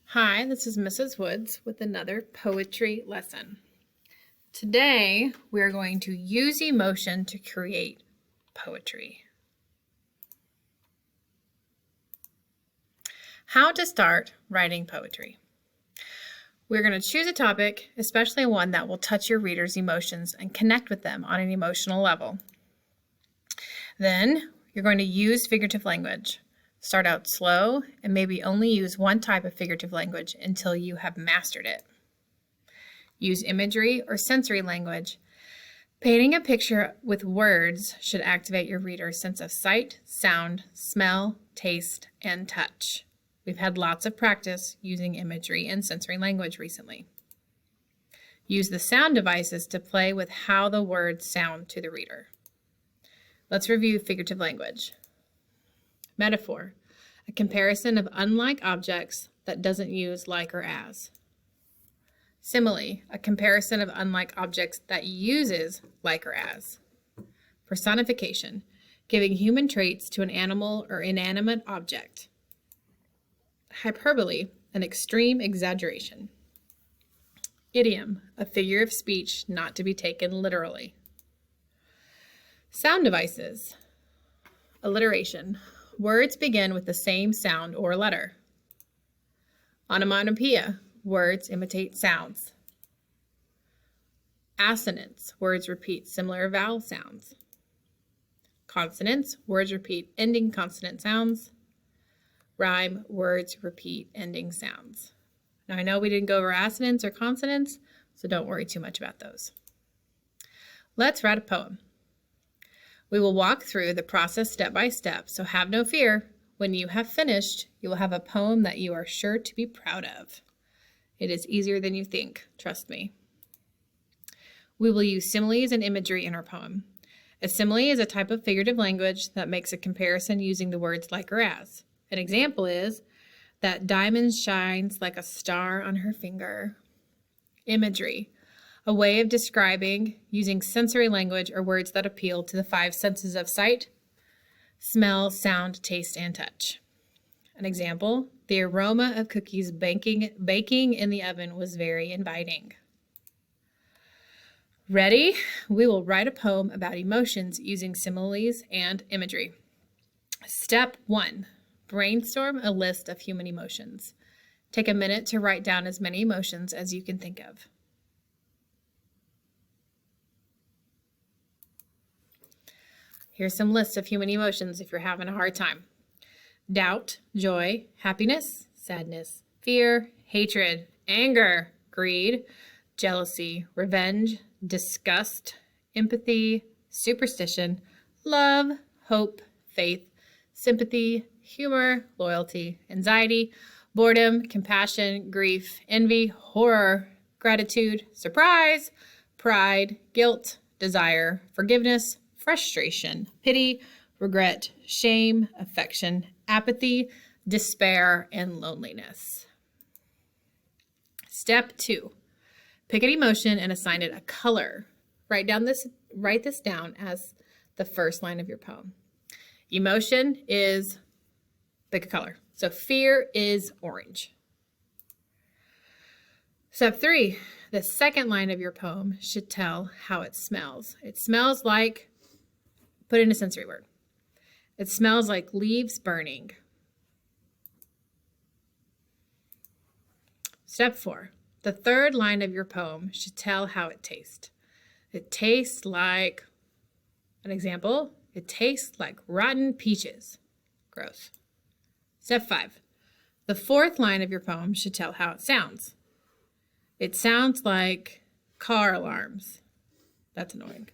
Hi, this is Mrs. Woods with another poetry lesson. Today, we are going to use emotion to create poetry. How to start writing poetry. We're going to choose a topic, especially one that will touch your reader's emotions and connect with them on an emotional level. Then, you're going to use figurative language. Start out slow and maybe only use one type of figurative language until you have mastered it. Use imagery or sensory language. Painting a picture with words should activate your reader's sense of sight, sound, smell, taste, and touch. We've had lots of practice using imagery and sensory language recently. Use the sound devices to play with how the words sound to the reader. Let's review figurative language. Metaphor, a comparison of unlike objects that doesn't use like or as. Simile, a comparison of unlike objects that uses like or as. Personification, giving human traits to an animal or inanimate object. Hyperbole, an extreme exaggeration. Idiom, a figure of speech not to be taken literally. Sound devices. Alliteration, words begin with the same sound or letter. Onomatopoeia, words imitate sounds. Assonance, words repeat similar vowel sounds. Consonants, words repeat ending consonant sounds. Rhyme, words repeat ending sounds. Now I know we didn't go over assonance or consonants, so don't worry too much about those. Let's write a poem. We will walk through the process step by step, so have no fear. When you have finished, you will have a poem that you are sure to be proud of. It is easier than you think, trust me. We will use similes and imagery in our poem. A simile is a type of figurative language that makes a comparison using the words like or as. An example is, that diamond shines like a star on her finger. Imagery, a way of describing using sensory language or words that appeal to the five senses of sight, smell, sound, taste, and touch. An example, the aroma of cookies baking in the oven was very inviting. Ready? We will write a poem about emotions using similes and imagery. Step 1. Brainstorm a list of human emotions. Take a minute to write down as many emotions as you can think of. Here's some lists of human emotions if you're having a hard time. Doubt, joy, happiness, sadness, fear, hatred, anger, greed, jealousy, revenge, disgust, empathy, superstition, love, hope, faith, sympathy, humor, loyalty, anxiety, boredom, compassion, grief, envy, horror, gratitude, surprise, pride, guilt, desire, forgiveness, frustration, pity, regret, shame, affection, apathy, despair, and loneliness. Step 2. Pick an emotion and assign it a color. Write this down as the first line of your poem. Emotion is, pick a color. So fear is orange. Step 3. The second line of your poem should tell how it smells. It smells like, put in a sensory word. It smells like leaves burning. Step 4. The third line of your poem should tell how it tastes. It tastes like, an example, it tastes like rotten peaches. Gross. Step 5. The fourth line of your poem should tell how it sounds. It sounds like car alarms. That's annoying.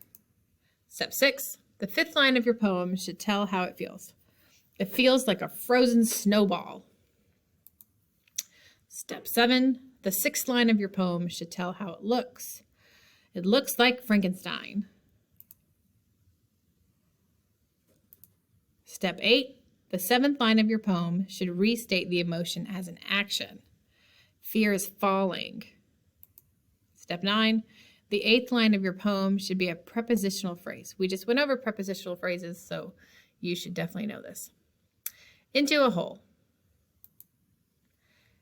Step 6. The fifth line of your poem should tell how it feels. It feels like a frozen snowball. Step 7. The sixth line of your poem should tell how it looks. It looks like Frankenstein. Step 8. The seventh line of your poem should restate the emotion as an action. Fear is falling. Step 9. The eighth line of your poem should be a prepositional phrase. We just went over prepositional phrases, so you should definitely know this. Into a hole.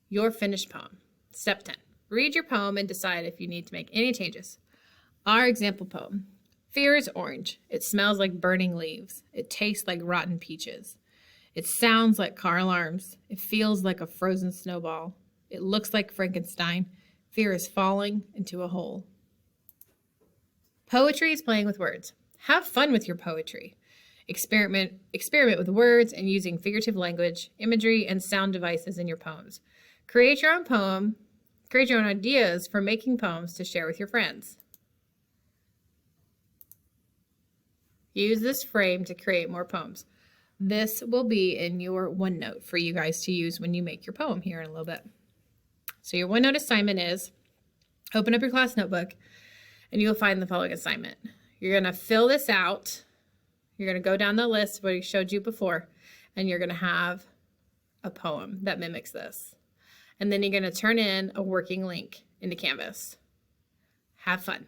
your finished poem. Step 10. Read your poem and decide if you need to make any changes. Our example poem. Fear is orange. It smells like burning leaves. It tastes like rotten peaches. It sounds like car alarms. It feels like a frozen snowball. It looks like Frankenstein. Fear is falling into a hole. Poetry is playing with words. Have fun with your poetry. Experiment with words and using figurative language, imagery, and sound devices in your poems. Create your own poem. Create your own ideas for making poems to share with your friends. Use this frame to create more poems. This will be in your OneNote for you guys to use when you make your poem here in a little bit. So your OneNote assignment is open up your class notebook and you'll find the following assignment. You're going to fill this out. You're going to go down the list of what I showed you before, and you're going to have a poem that mimics this. And then you're going to turn in a working link into Canvas. Have fun.